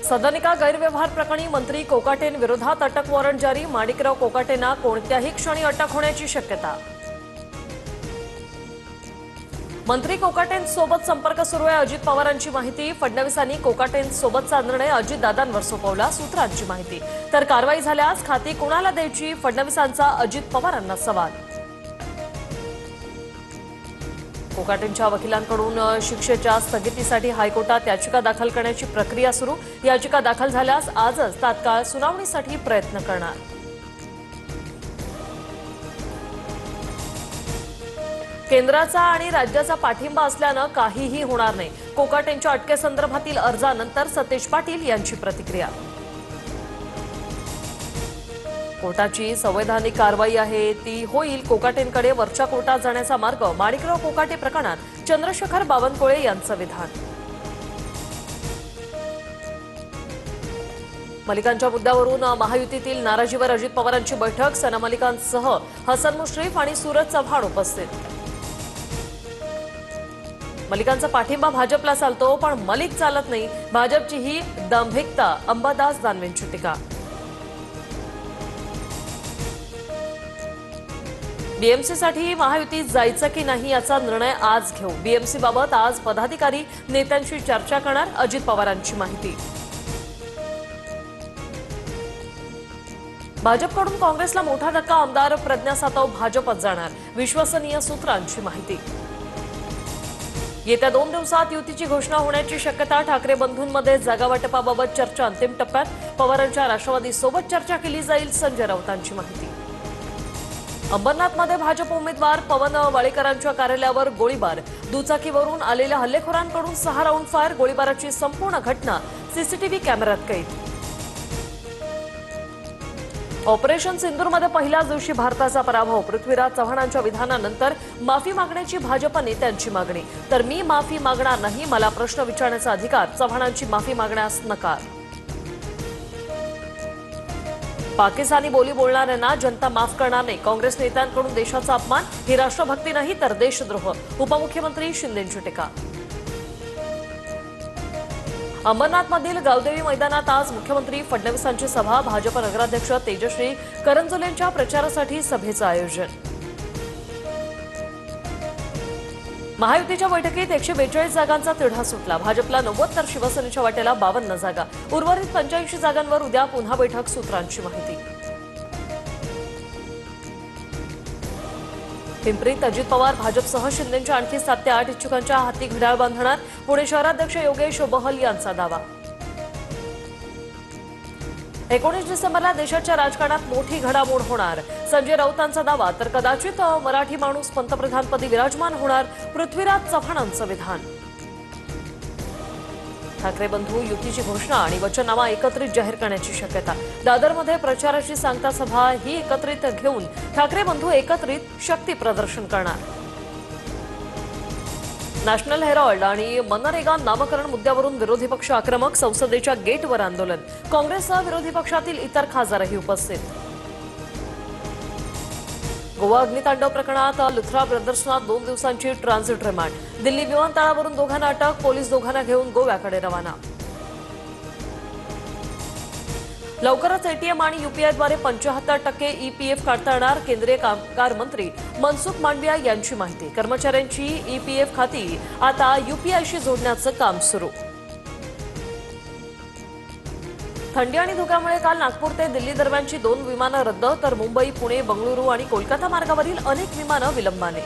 सदनिका गैरव्यवहार प्रकरणी मंत्री कोकाटेंविरोधात अटक वॉरंट जारी। माणिकराव कोकाटेंना कोणत्याही क्षणी अटक होण्याची शक्यता। मंत्री कोकाटेंसोबत संपर्क सुरू आहे, अजित पवारांची माहिती। फडणवीसांनी कोकाटेंसोबतचा निर्णय अजितदादांवर सोपवला, सूत्रांची माहिती। तर कारवाई झाल्यास खाती कोणाला द्यायची, फडणवीसांचा अजित पवारांना सवाल। कोकाटेंच्या वकिलांकडून शिक्षेच्या स्थगितीसाठी हायकोर्टात याचिका दाखल करण्याची प्रक्रिया सुरू। याचिका दाखल झाल्यास आजच तात्काळ सुनावणीसाठी प्रयत्न करणार। केंद्राचा आणि राज्याचा पाठिंबा असल्यानं काहीही होणार नाही। कोकाटेंच्या अटकेसंदर्भातील अर्जानंतर सतेज पाटील यांची प्रतिक्रिया। कोर्टाची संवैधानिक कारवाई आहे ती होईल। कोकाटेंकडे वरच्या कोर्टात जाण्याचा मार्ग। माणिकराव कोकाटे प्रकरणात चंद्रशेखर बावनकुळे यांचं विधान। मलिकांच्या मुद्द्यावरून महायुतीतील नाराजीवर अजित पवारांची बैठक। सना मलिकांसह हसन मुश्रीफ आणि सूरज चव्हाण उपस्थित। मलिकांचा पाठिंबा भाजपला चालतो पण मलिक चालत नाही, भाजपची ही दांभिकता। अंबादास दानवेंची टीका। बीएमसीसाठी महायुतीत जायचं की नाही याचा निर्णय आज घेऊ। बीएमसी बाबत आज पदाधिकारी नेत्यांशी चर्चा करणार, अजित पवारांची माहिती। भाजपकडून काँग्रेसला मोठा धक्का, आमदार प्रज्ञा सातव भाजपत जाणार, विश्वसनीय सूत्रांची माहिती। येत्या 2 दिवसात युतीची घोषणा होण्याची शक्यता। ठाकरे बंधूंमध्ये जागावाटपाबाबत चर्चा अंतिम टप्प्यात। पवारांच्या राष्ट्रवादीसोबत चर्चा केली जाईल, संजय राऊतांची माहिती। अंबरनाथमध्ये भाजप उमेदवार पवन वाळेकरांच्या कार्यालयावर गोळीबार। दुचाकीवरून आलेल्या हल्लेखोरांकडून 6 राऊंड फायर। गोळीबाराची संपूर्ण घटना सीसीटीव्ही कॅमेऱ्यात कैद। ऑपरेशन सिंदूरमध्ये पहिल्याच दिवशी भारताचा पराभव। पृथ्वीराज चव्हाणांच्या विधानानंतर माफी मागण्याची भाजप नेत्यांची मागणी। तर मी माफी मागणार नाही, मला प्रश्न विचारण्याचा अधिकार। चव्हाणांची माफी मागण्यास नकार। पाकिस्तानी बोली बोलणाऱ्यांना जनता माफ करणार नाही। काँग्रेस नेत्यांकडून देशाचा अपमान, ही राष्ट्रभक्ती नाही तर देशद्रोह। उपमुख्यमंत्री शिंदेंची टीका। अंबरनाथमधील गावदेवी मैदानात आज मुख्यमंत्री फडणवीसांची सभा। भाजप नगराध्यक्ष तेजश्री करंजुलेंच्या प्रचारासाठी सभेचं आयोजन। महायुतीच्या बैठकीत 142 जागांचा तिढा सुटला। भाजपला 90 तर शिवसेनेच्या वाट्याला 52 जागा। उर्वरित 85 जागांवर उद्या पुन्हा बैठक, सूत्रांची माहिती। पिंपरीत अजित पवार भाजपसह शिंदेंच्या आणखी 7 ते 8 इच्छुकांच्या हाती घड्याळ बांधणार। पुणे शहराध्यक्ष योगेश बहल यांचा दावा। 19 डिसेंबरला देशाच्या राजकारणात मोठी घडामोड होणार, संजय राऊतांचा दावा। तर कदाचित मराठी माणूस पंतप्रधानपदी विराजमान होणार, पृथ्वीराज चव्हाणांचं विधान। ठाकरे बंधू युतीची घोषणा आणि वचननामा एकत्रित जाहीर करण्याची शक्यता। दादरमध्ये प्रचाराची सांगता सभा ही एकत्रित घेऊन ठाकरे बंधू एकत्रित शक्ती प्रदर्शन करणार। नॅशनल हेराल्ड आणि मनरेगा नामकरण मुद्द्यावरून विरोधी पक्ष आक्रमक। संसदेच्या गेटवर आंदोलन। काँग्रेससह विरोधी पक्षातील इतर खासदारही उपस्थित। गोवा अग्नितांडव प्रकरणात लुथरा ब्रदर्सना 2 दिवसांची ट्रान्झिट रिमांड। दिल्ली विमानतळावरून दोघांना अटक, पोलीस दोघांना घेऊन गोव्याकडे रवाना। लवकरच एटीएम आणि यूपीआयद्वारे 75% ईपीएफ काढता येणार, केंद्रीय कामगार मंत्री मनसुख मांडविया यांची माहिती। कर्मचाऱ्यांची ईपीएफ खाती आता यूपीआयशी जोडण्याचं काम सुरू। थंडी आणि धुक्यामुळे काल नागपूर ते दिल्ली दरम्यानची 2 विमानं रद्द, तर मुंबई, पुणे, बंगळुरू आणि कोलकाता मार्गावरील अनेक विमानं विलंबाने।